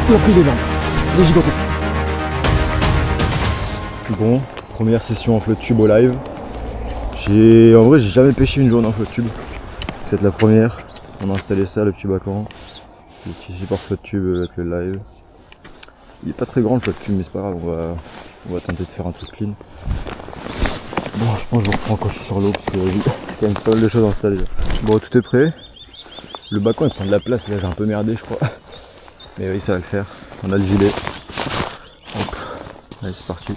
Il a pris l'énorme. Il est gigantesque. Bon, première session en flotte tube au live. En vrai, j'ai jamais pêché une journée en flotte tube. C'est la première. On a installé ça, le petit bacan. Le petit support flotte tube avec le live. Il est pas très grand le flotte tube, mais c'est pas grave, on va tenter de faire un truc clean. Bon, je pense que je vous reprends quand je suis sur l'eau parce que j'ai quand même pas mal de choses à installer là. Bon, tout est prêt. Le bacan il prend de la place, là j'ai un peu merdé je crois. Mais oui, ça va le faire. On a le gilet. Hop. Allez, c'est parti.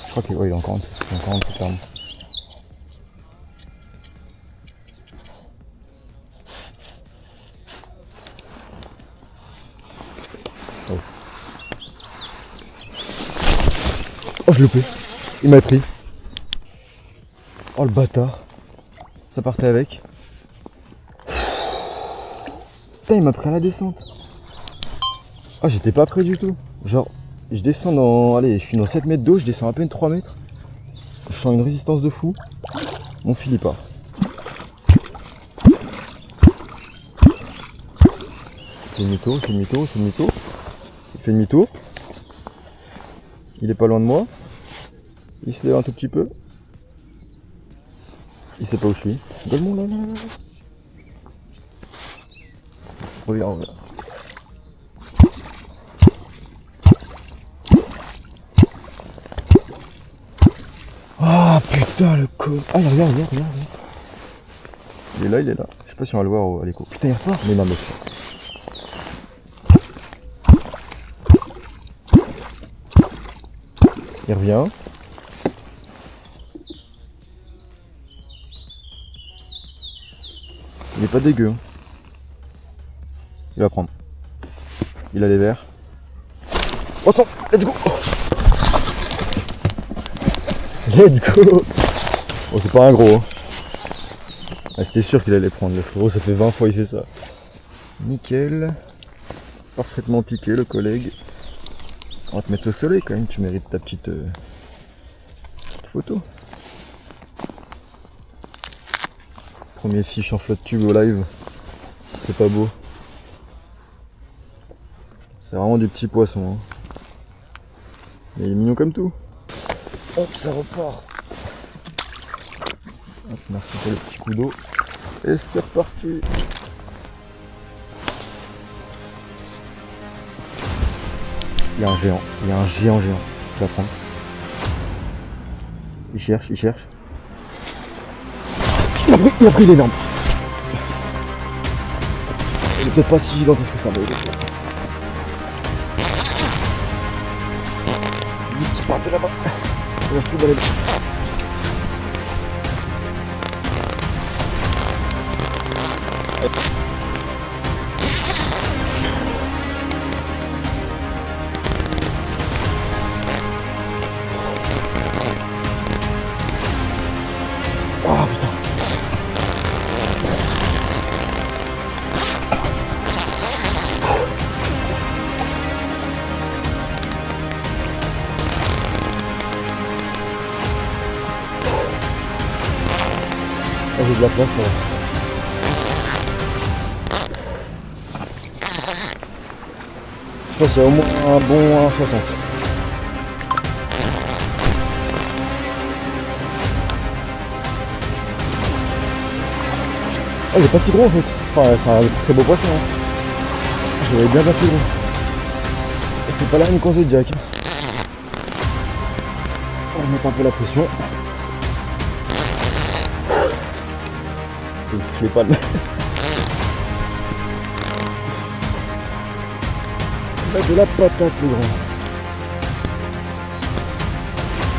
Je crois qu'il est encore en dessous, clairement. Oh. Oh, je l'ai loupé. Il m'a pris. Oh le bâtard. Ça partait avec. Putain, il m'a pris à la descente. Ah, j'étais pas prêt du tout. Genre, je descends dans... Allez, je suis dans 7 mètres d'eau, je descends à peine 3 mètres. Je sens une résistance de fou. Mon fil il part. Il fait demi-tour, il fait demi-tour, il fait demi-tour. Il fait demi-tour. Il est pas loin de moi. Il se lève un tout petit peu. Il sait pas où je suis. Donne-moi là, là, là. Regarde. Ah putain le con. Ah regarde. Il est là. Je sais pas si on va le voir à l'écho. Putain il repart. Mais non mais il revient. Il est pas dégueu. Hein. Il va prendre. Il a les verts. Oh son, let's go. Let's go. Oh c'est pas un gros. Hein. Ah, c'était sûr qu'il allait prendre le frérot, ça fait 20 fois il fait ça. Nickel. Parfaitement piqué le collègue. On va te mettre au soleil quand même, tu mérites ta petite photo. Premier fiche en flotte tube au live. Si c'est pas beau. C'est vraiment du petit poisson. Hein. Mais il est mignon comme tout. Hop, ça repart. Hop, merci pour le petit coup d'eau. Et c'est reparti. Il y a un géant. Il y a un géant. Je vais prendre. Il cherche. Il a pris l'énorme. Il est peut-être pas si gigantesque que ça, mais il est... Vite qui part de là-bas. Il reste plus dans les deux. Ah putain. Oh, j'ai de la place. Je pense qu'il y a au moins un bon 1,60. Oh, il est pas si gros en fait. Enfin, c'est un très beau poisson. Hein. Je l'avais bien plus gros. Et c'est pas la même qu'on de Jack. On va mettre un peu la pression. Je l'ai pas le. On a de la patate le grand.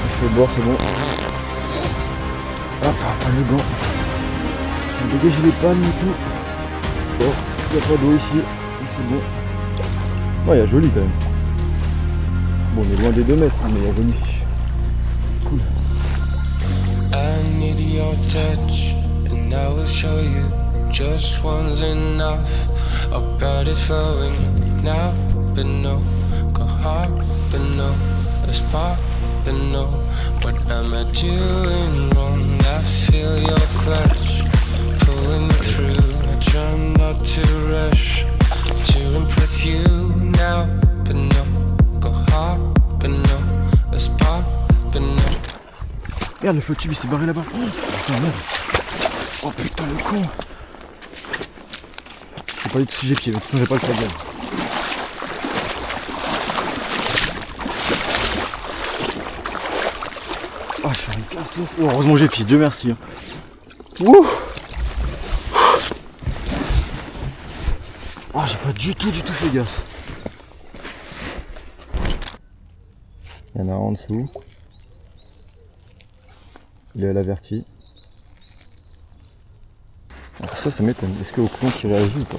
Je suis au bord, c'est bon. Hop, le gant. On dégage les pannes et tout. Bon, il n'y a pas d'eau ici. C'est bon. Ouais, il y a joli quand même. Bon, on est loin des 2 mètres, hein, mais il y a joli. Cool. I need your touch, and I will show you. Just one's enough. Our blood is flowing now, but no, go hard, but no, a spark but no, what am I doing wrong? I feel your clutch pulling me through. I try not to rush to impress you now, but no, go hard, but no, let's pop, but no. Regarde, le flow tube il s'est barré là-bas. Oh putain, merde. Oh putain, le con. Je sais pas du tout si j'ai pied, mais de toute façon j'ai pas le problème. Ah, je suis une cassos. Oh, heureusement j'ai pied, Dieu merci. Hein. Ouh. Ah, j'ai pas du tout fait gaffe. Il y en a un en dessous. Il est à l'averti. Alors ça m'étonne. Est-ce qu'au clon qui réagit ou pas?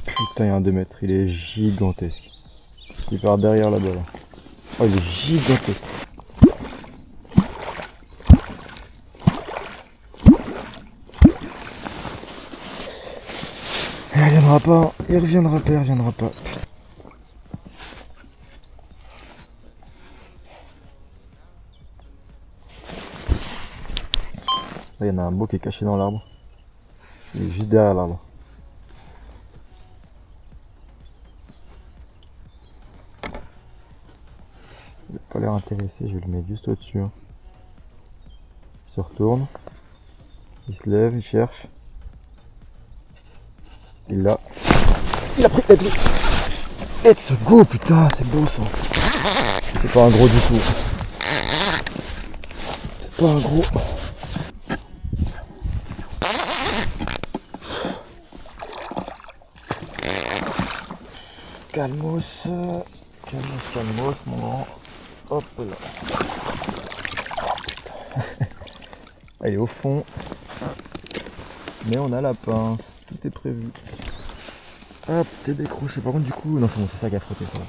Putain, il y a un 2 mètres. Il est gigantesque. Il part derrière là-bas. Là. Oh, il est gigantesque. Il reviendra pas, il reviendra pas. Là, il y en a un beau qui est caché dans l'arbre. Il est juste derrière l'arbre. Il n'a pas l'air intéressé, je vais le mettre juste au-dessus. Hein. Il se retourne. Il se lève, il cherche. Il l'a. Il a pris. Let's go, putain, c'est beau ça. C'est pas un gros du tout. C'est pas un gros. Calmos, mon grand. Hop là. Elle est au fond. Mais on a la pince, tout est prévu. Hop, t'es décroché. Par contre, du coup, non, c'est ça qui a frotté. Ça.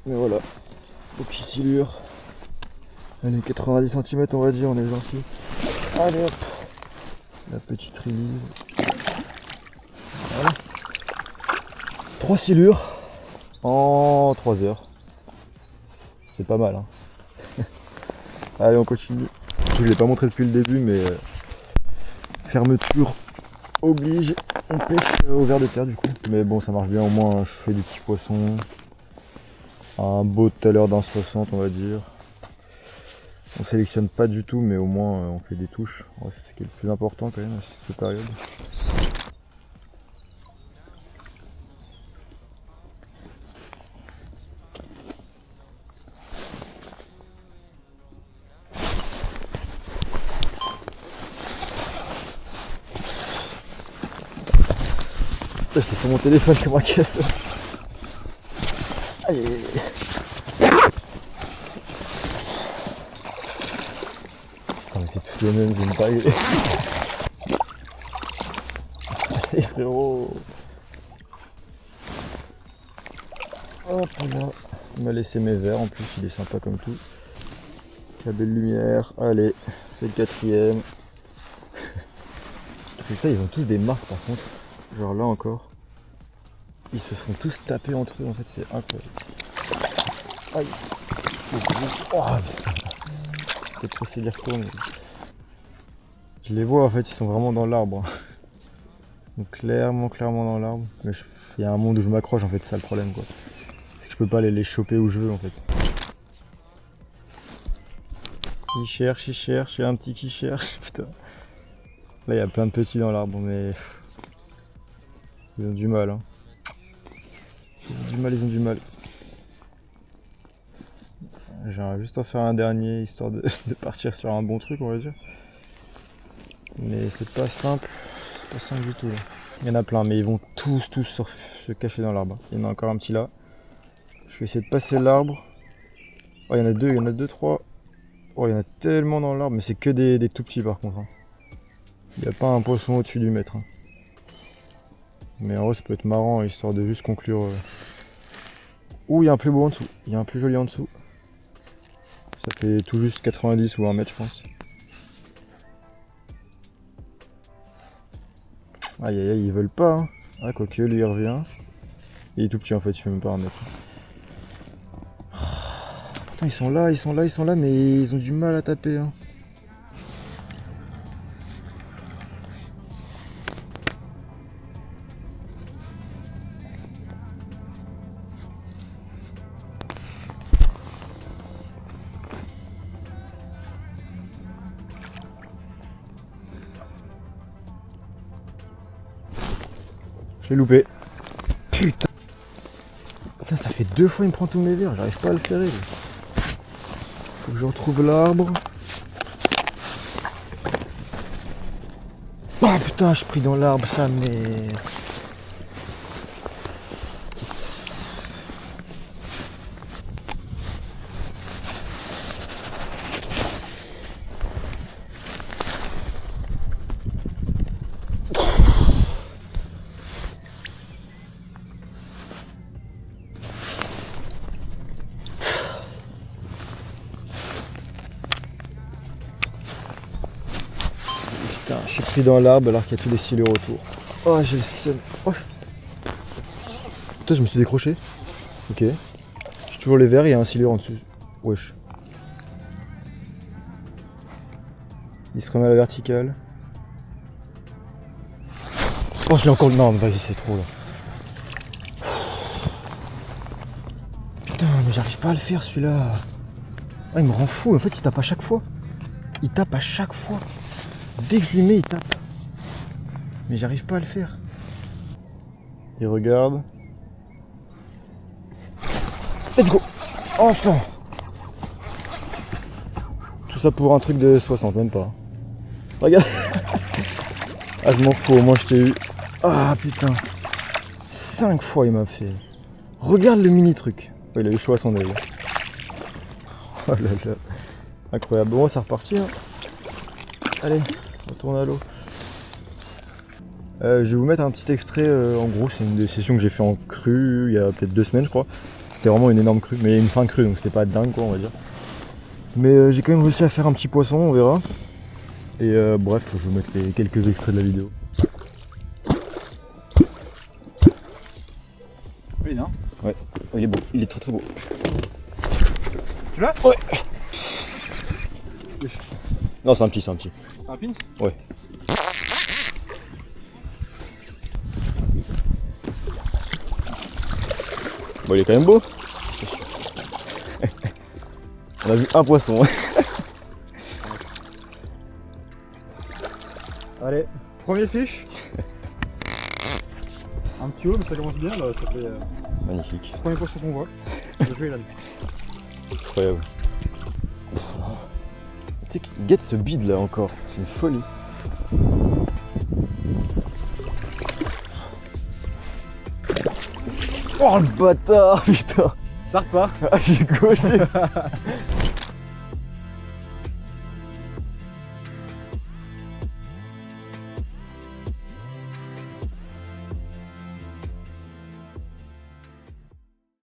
Mais voilà, aux petites silures. Allez, 90 cm, on va dire, on est gentil. Allez hop, la petite release. Voilà. 3 silures en 3 heures. C'est pas mal, hein. Allez, on continue. Je ne l'ai pas montré depuis le début, mais fermeture oblige. On pêche au ver de terre du coup. Mais bon, ça marche bien, au moins je fais du petit poisson. Un beau tout à l'heure d'un 60, on va dire. On sélectionne pas du tout, mais au moins on fait des touches. Ouais, c'est ce qui est le plus important quand même à cette période. J'étais sur mon téléphone comme un cassos. Aïe aïe aïe. Oh, mais c'est tous les mêmes, c'est une paille. Allez frérot. Hop là. Il m'a laissé mes verres en plus, il est sympa comme tout. La belle lumière. Allez, c'est le 4ème. Putain, ils ont tous des marques par contre. Genre là encore. Ils se font tous taper entre eux en fait, c'est incroyable. Aïe. Oh putain. Peut-être trop s'y retourne. Je les vois en fait, ils sont vraiment dans l'arbre. Ils sont clairement dans l'arbre. Mais il y a un monde où je m'accroche en fait, c'est ça le problème quoi. C'est que je peux pas les choper où je veux en fait. Il cherche, il y a un petit qui cherche, putain. Là il y a plein de petits dans l'arbre mais ils ont du mal hein. Ils ont du mal. J'aimerais juste en faire un dernier histoire de partir sur un bon truc on va dire. Mais c'est pas simple du tout là. Il y en a plein mais ils vont tous se cacher dans l'arbre. Il y en a encore un petit là. Je vais essayer de passer l'arbre. Oh il y en a deux, 3. Oh il y en a tellement dans l'arbre mais c'est que des tout petits par contre. Hein. Il n'y a pas un poisson au-dessus du mètre. Hein. Mais en vrai ça peut être marrant histoire de juste conclure Ouh, il y a un plus beau en dessous. Il y a un plus joli en dessous. Ça fait tout juste 90 ou 1 mètre, je pense. Aïe aïe aïe, ils veulent pas. Hein. Ah, quoique, lui il revient. Il est tout petit en fait, il fait même pas 1 mètre. Putain, ils sont là, mais ils ont du mal à taper. Hein. Je l'ai loupé. Putain. Putain, ça fait 2 fois il me prend tous mes verres, j'arrive pas à le faire. Faut que je retrouve l'arbre. Ah putain, je suis pris dans l'arbre, ça merde. Putain, je suis pris dans l'arbre alors qu'il y a tous les silures autour. Oh, j'ai le seum. Oh. Putain, je me suis décroché. Ok. J'ai toujours les verres, il y a un silure en dessous. Wesh. Il se remet à la verticale. Oh, je l'ai encore. Non, mais vas-y, c'est trop là. Putain, mais j'arrive pas à le faire celui-là. Ah, il me rend fou. En fait, il tape à chaque fois. Il tape à chaque fois. Dès que je lui mets, il tape. Mais j'arrive pas à le faire. Il regarde. Let's go. Enfin. Tout ça pour un truc de 60, même pas. Regarde. Ah, je m'en fous, au moins je t'ai eu. Ah putain. 5 fois il m'a fait. Regarde le mini truc. Oh, il a eu chaud à son œil. Oh là là. Incroyable. Bon, c'est reparti. Hein. Allez, on retourne à l'eau. Je vais vous mettre un petit extrait. En gros, c'est une des sessions que j'ai fait en crue il y a peut-être 2 semaines, je crois. C'était vraiment une énorme crue, mais une fin crue, donc c'était pas dingue, quoi, on va dire. Mais j'ai quand même réussi à faire un petit poisson, on verra. Et bref, je vais vous mettre les quelques extraits de la vidéo. Oui, non? Ouais, il est beau, il est très très beau. Tu l'as? Ouais. Non, c'est un petit, c'est un petit. C'est un pince? Ouais. Bon, il est quand même beau. On a vu un poisson. Allez, premier fiche. Un petit haut, mais ça commence bien là, ça fait Magnifique. premier poisson qu'on voit. Le jeu est là. Incroyable. Tu sais qu'il guette ce bide là encore, c'est une folie. Oh le bâtard, putain. Ça repart. Ah, j'ai gauché.